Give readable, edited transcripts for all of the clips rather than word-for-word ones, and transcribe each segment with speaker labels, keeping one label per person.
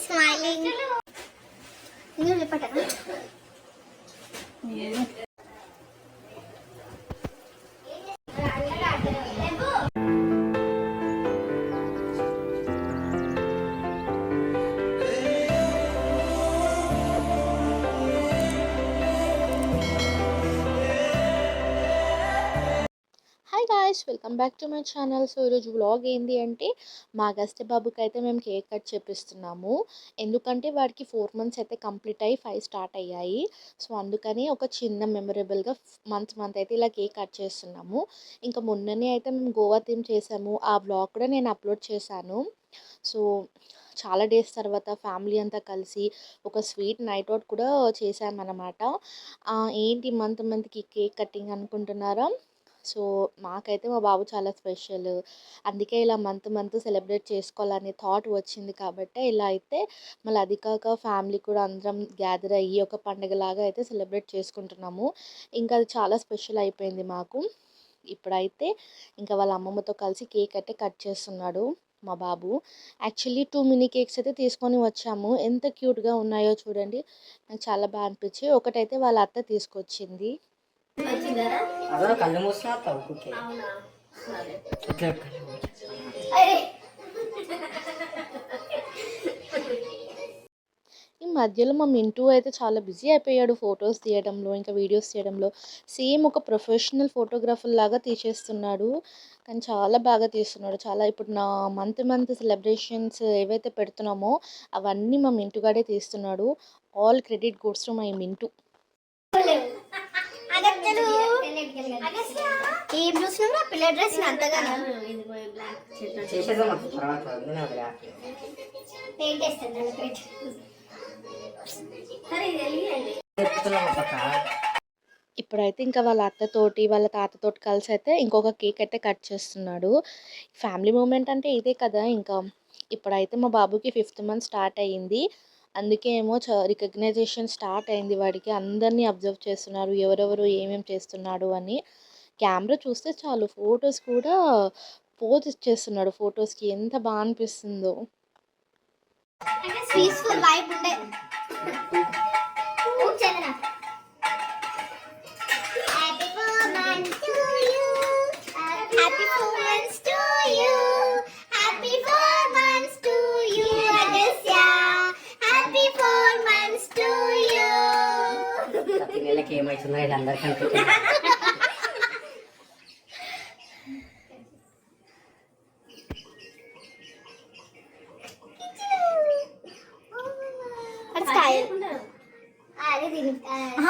Speaker 1: Smiling. నేను చెప్పటనా?
Speaker 2: Hi guys, welcome back to my channel. So ఈరోజు వ్లాగ్ ఏంటి అంటే మా అగస్త్య బాబుకి అయితే మేము కేక్ కట్ చేపిస్తున్నాము. ఎందుకంటే వాడికి 4 మంత్స్ అయితే కంప్లీట్ అయ్యి 5 స్టార్ట్ అయ్యాయి. సో అందుకని ఒక చిన్న మెమరబుల్గా మంత్ అయితే ఇలా కేక్ కట్ చేస్తున్నాము. ఇంకా మొన్ననే అయితే మేము గోవా థీమ్ చేసాము. ఆ వ్లాగ్ కూడా నేను అప్లోడ్ చేశాను. సో చాలా డేస్ తర్వాత ఫ్యామిలీ అంతా కలిసి ఒక స్వీట్ నైట్ అవుట్ కూడా చేశామన్నమాట. ఏంటి మంత్కి కేక్ కటింగ్ అనుకుంటున్నారా? సో మాకైతే మా బాబు చాలా స్పెషల్. అందుకే ఇలా మంత్ సెలబ్రేట్ చేసుకోవాలనే థాట్ వచ్చింది కాబట్టి ఇలా అయితే మళ్ళీ అది కాక ఫ్యామిలీ కూడా అందరం గ్యాదర్ అయ్యి ఒక పండుగలాగా అయితే సెలబ్రేట్ చేసుకుంటున్నాము. ఇంకా అది చాలా స్పెషల్ అయిపోయింది మాకు. ఇప్పుడైతే ఇంకా వాళ్ళ అమ్మమ్మతో కలిసి కేక్ అయితే కట్ చేస్తున్నాడు మా బాబు. యాక్చువల్లీ 2 మినీ కేక్స్ అయితే తీసుకొని వచ్చాము. ఎంత క్యూట్గా ఉన్నాయో చూడండి. నాకు చాలా బాగా అనిపించి ఒకటైతే వాళ్ళ అత్త తీసుకొచ్చింది.
Speaker 3: అదో కళ్ళు మూసినా తవ్వుకే
Speaker 2: ఈ మధ్యలో మా మింటూ అయితే చాలా బిజీ అయిపోయాడు ఫొటోస్ తీయడంలో, ఇంకా వీడియోస్ తీయడంలో. సేమ్ ఒక ప్రొఫెషనల్ ఫోటోగ్రాఫర్ లాగా తీసేస్తున్నాడు. కానీ చాలా బాగా తీస్తున్నాడు. చాలా ఇప్పుడు నా మంత్ సెలబ్రేషన్స్ ఏవైతే పెడుతున్నామో అవన్నీ మా మింటూ గాడే తీస్తున్నాడు. All credit goes to my Mintu.
Speaker 1: ఏం చూసినా పిల్ల డ్రెస్ అంతగా
Speaker 2: ఇప్పుడైతే ఇంకా వాళ్ళ అత్తతోటి వాళ్ళ తాతతోటి కలిసి అయితే ఇంకొక కేక్ అయితే కట్ చేస్తున్నాడు. ఫ్యామిలీ మూమెంట్ అంటే ఇదే కదా. ఇంకా ఇప్పుడైతే మా బాబుకి 5th మంత్ స్టార్ట్ అయ్యింది. అందుకే ఏమో రికగ్నైజేషన్ స్టార్ట్ అయింది వాడికి. అందరినీ అబ్జర్వ్ చేస్తున్నారు ఎవరెవరు ఏమేమి చేస్తున్నాడు అని. కెమెరా చూస్తే చాలు ఫొటోస్ కూడా పోజ్ ఇచ్చేస్తున్నాడు. ఫొటోస్కి ఎంత బాగా అనిపిస్తుందో.
Speaker 1: పీస్ఫుల్ వైబ్ ఉండే.
Speaker 3: ఏమవుతుందో వీళ్ళందరికీ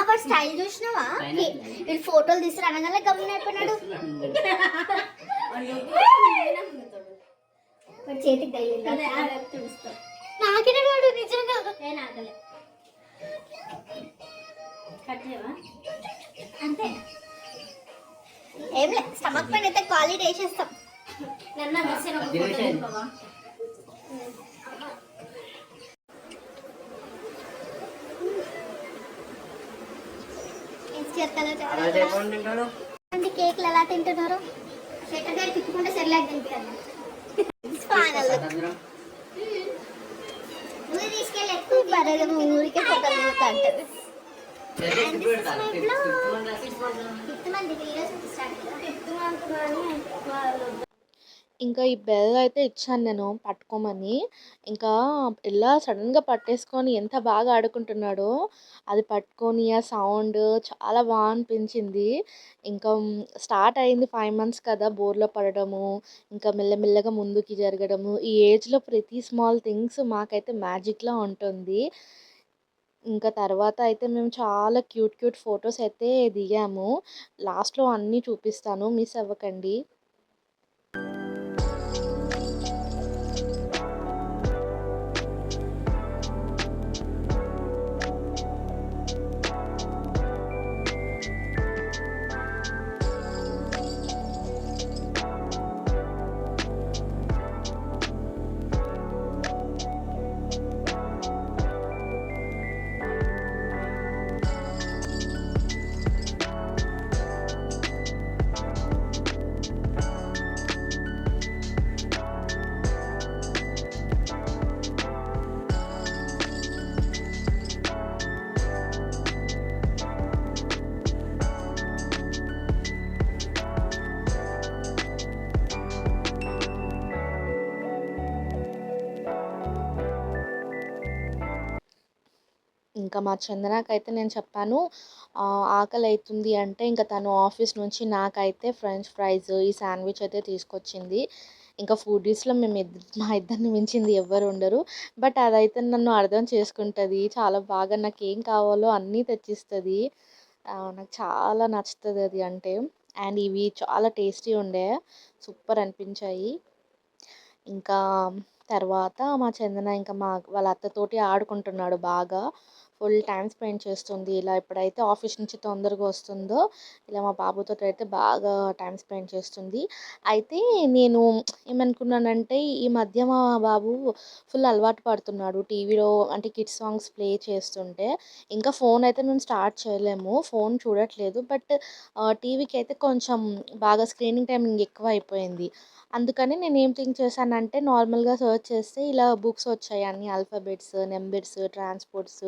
Speaker 1: వాడు స్టైల్ చూసినావా? వీళ్ళు ఫోటోలు తీసి అనగానే గమనం అయిపోయినాడు. చేతికి నాకిన వాడు నిజంగా అంతే. ఏం లేదు, స్టమక్ పైన అయితే క్వాలిటీ వేసేస్తాం. కేక్లు ఎలా తింటున్నారు? సెక్రటరీ తిప్పుకుంటే సరిలాగా తింటారు. తీసుకెళ్ళి ఎక్కువ ఊరికే ఫోటోలు అంటారు.
Speaker 2: ఇంకా ఈ బెల్ అయితే ఇచ్చాను నేను పట్టుకోమని. ఇంకా ఇలా సడన్గా పట్టేసుకొని ఎంత బాగా ఆడుకుంటున్నాడో. అది పట్టుకొని ఆ సౌండ్ చాలా బాగా అనిపించింది. ఇంకా స్టార్ట్ అయింది 5 మంత్స్ కదా, బోర్లో పడడము, ఇంకా మెల్లమెల్లగా ముందుకి జరగడము. ఈ ఏజ్లో ప్రతి స్మాల్ థింగ్స్ మాకైతే మ్యాజిక్లా ఉంటుంది. ఇంకా తర్వాత అయితే మేము చాలా క్యూట్ ఫొటోస్ అయితే దిగాము. లాస్ట్లో అన్నీ చూపిస్తాను, మిస్ అవ్వకండి. ఇంకా మా చందనకైతే నేను చెప్పాను ఆకలి అవుతుంది అంటే ఇంకా తను ఆఫీస్ నుంచి నాకైతే ఫ్రెంచ్ ఫ్రైస్ ఈ శాండ్విచ్ అయితే తీసుకొచ్చింది. ఇంకా ఫుడీస్‌లో మా ఇద్దరిని మించింది ఎవ్వరు ఉండరు. బట్ అదైతే నన్ను అర్థం చేసుకుంటది. చాలా బాగా నాకేం కావాలో అన్నీ తెచ్చిస్తది. నాకు చాలా నచ్చుతది అది అంటే. అండ్ ఇవి చాలా టేస్టీ ఉండే. సూపర్ అనిపించాయి. ఇంకా తర్వాత మా చందన ఇంకా వాళ్ళ అత్తతోటి ఆడుకుంటున్నాడు బాగా. ఫుల్ టైమ్ స్పెండ్ చేస్తుంది. ఇలా ఎప్పుడైతే ఆఫీస్ నుంచి తొందరగా వస్తుందో, ఇలా మా బాబుతోటైతే బాగా టైమ్ స్పెండ్ చేస్తుంది. అయితే నేను ఏమనుకున్నానంటే, ఈ మధ్య మా బాబు ఫుల్ అలవాటు పడుతున్నాడు. టీవీలో అంటే కిడ్స్ సాంగ్స్ ప్లే చేస్తుంటే, ఇంకా ఫోన్ అయితే మేము స్టార్ట్ చేయలేము. ఫోన్ చూడట్లేదు. బట్ టీవీకి అయితే కొంచెం బాగా స్క్రీనింగ్ టైమింగ్ ఎక్కువ అయిపోయింది. అందుకని నేనేం థింక్ చేశానంటే నార్మల్‌గా సెర్చ్ చేస్తే ఇలా బుక్స్ వచ్చాయి. అన్ని ఆల్ఫాబెట్స్, నంబర్స్, ట్రాన్స్‌పోర్ట్స్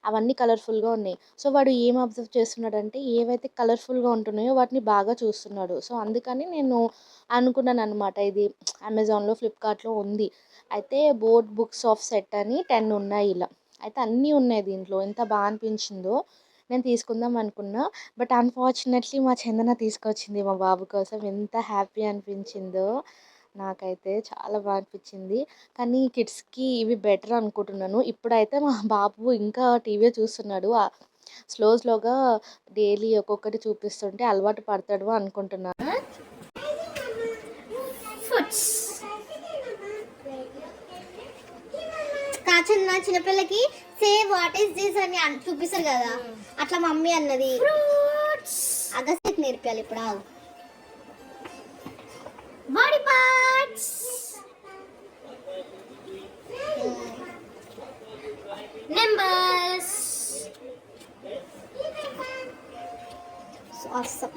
Speaker 2: అవన్నీ కలర్‌ఫుల్‌గా ఉన్నాయి. సో, వాడు ఏం అబ్జర్వ్ చేస్తున్నాడంటే ఏవైతే కలర్‌ఫుల్‌గా ఉంటున్నాయో వాటిని బాగా చూస్తున్నాడు. సో, అందుకని నేను అనుకున్నాననమాట ఇది అమెజాన్‌లో, ఫ్లిప్‌కార్ట్‌లో ఉంది. అయితే బోర్డ్ బుక్స్ ఆఫ్ సెట్ అని 10 ఉన్నాయి ఇలా. అయితే అన్నీ ఉన్నాయి దీంట్లో. ఎంత అనిపించిందో నేను తీసుకుందాం అనుకున్నా. బట్ అన్‌ఫార్చునేట్‌లీ మా చందన తీసుకొచ్చింది మా బాబు కోసం. ఎంత హ్యాపీ అనిపించిందో నాకైతే చాలా అనిపించింది. కానీ కిడ్స్‌కి ఇవి బెటర్ అనుకుంటున్నాను. ఇప్పుడైతే మా బాబు ఇంకా టీవీయే చూస్తున్నాడు. స్లోగా డైలీ ఒక్కొక్కటి చూపిస్తుంటే అలవాటు పడతాడు అనుకుంటున్నాను.
Speaker 1: ఫుడ్స్ కాచన్న చిన్నపిల్లకి సే వాట్ ఈస్ దిస్ అని చూపిస్తారు కదా, అట్లా మమ్మీ అన్నది. అగస్త్యకి నేర్పాలి ఇప్పుడు. ఆగు. Body parts, numbers, awesome.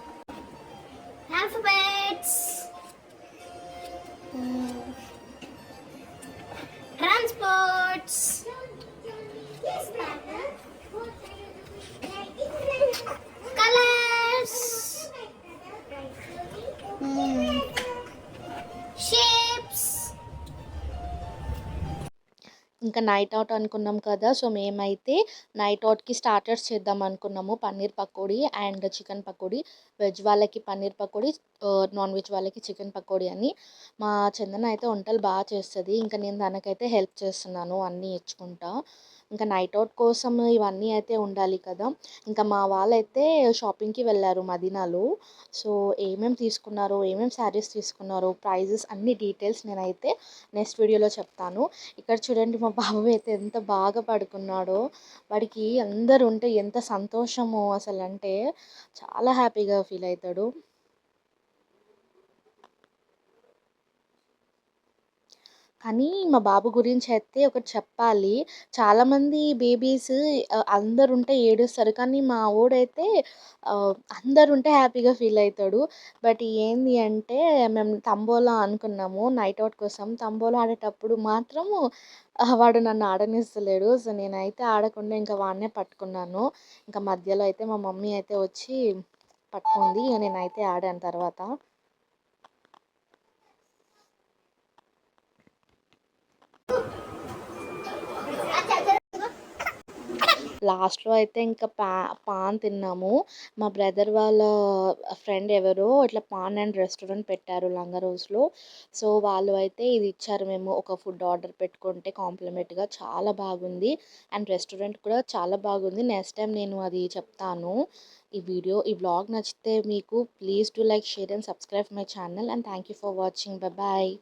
Speaker 1: Alphabets, transports, colors, shapes.
Speaker 2: ఇంకా నైట్ అవుట్ అనుకున్నాం కదా! సో, మేమైతే నైట్ అవుట్‌కి స్టార్టర్స్ చేద్దాం అనుకున్నాము. Paneer pakodi and chicken pakodi. Veg వాళ్ళకి పన్నీర్ పకోడీ, నాన్ వెజ్ వాళ్ళకి చికెన్ పకోడీ అని. మా చందన అయితే వంటలు చేస్తది. ఇంకా నేను తనకైతే హెల్ప్ చేస్తున్నాను అన్నీ ఇచ్చుకుంటా. ఇంకా నైట్ అవుట్ కోసం ఇవన్నీ అయితే ఉండాలి కదా! ఇంకా మా వాళ్ళైతే షాపింగ్‌కి వెళ్లారు మదీనాలో. సో, తీసుకున్నారో, శారీస్ తీసుకున్నారో, ప్రైజెస్ అన్ని డీటెయిల్స్ నేనైతే నెక్స్ట్ వీడియోలో చెప్తాను. ఇక్కడ చూడండి మా బాబు అయితే ఎంత బాగా పడుకున్నాడో. వాడికి అందరూ ఉంటే ఎంత సంతోషమో అసలంటే చాలా హ్యాపీగా ఫీల్ అవుతాడు. కానీ మా బాబు గురించి అయితే ఒకటి చెప్పాలి. చాలామంది బేబీస్ అందరుంటే ఏడుస్తారు. కానీ మా వోడైతే అందరుంటే హ్యాపీగా ఫీల్ అయితాడు. బట్ ఏంది అంటే మేము తంబోలా అనుకున్నాము నైట్ ఔట్ కోసం. తంబోలా ఆడేటప్పుడు మాత్రం వాడు నన్ను ఆడనిస్తలేడు. సో, నేనైతే ఆడకుండా ఇంకా వాడినే పట్టుకున్నాను. ఇంకా మధ్యలో అయితే మా మమ్మీ అయితే వచ్చి పట్టుకుంది. ఇక నేనైతే ఆడాను తర్వాత. లాస్ట్‌లో అయితే ఇంకా పాన్ తిన్నాము. మా బ్రదర్ వాళ్ళ ఫ్రెండ్ ఎవరో ఇట్లా పాన్ అండ్ రెస్టారెంట్ పెట్టారు లంగరోస్‌లో. సో, వాళ్ళు అయితే ఇది ఇచ్చారు. మేము ఒక ఫుడ్ ఆర్డర్ పెట్టుకుంటే కాంప్లిమెంట్‌గా చాలా బాగుంది. అండ్ రెస్టారెంట్ కూడా చాలా బాగుంది. నెక్స్ట్ టైం నేను అది చెప్తాను. ఈ వ్లాగ్ నచ్చితే మీకు please do like, share and subscribe my channel and thank you for watching. Bye.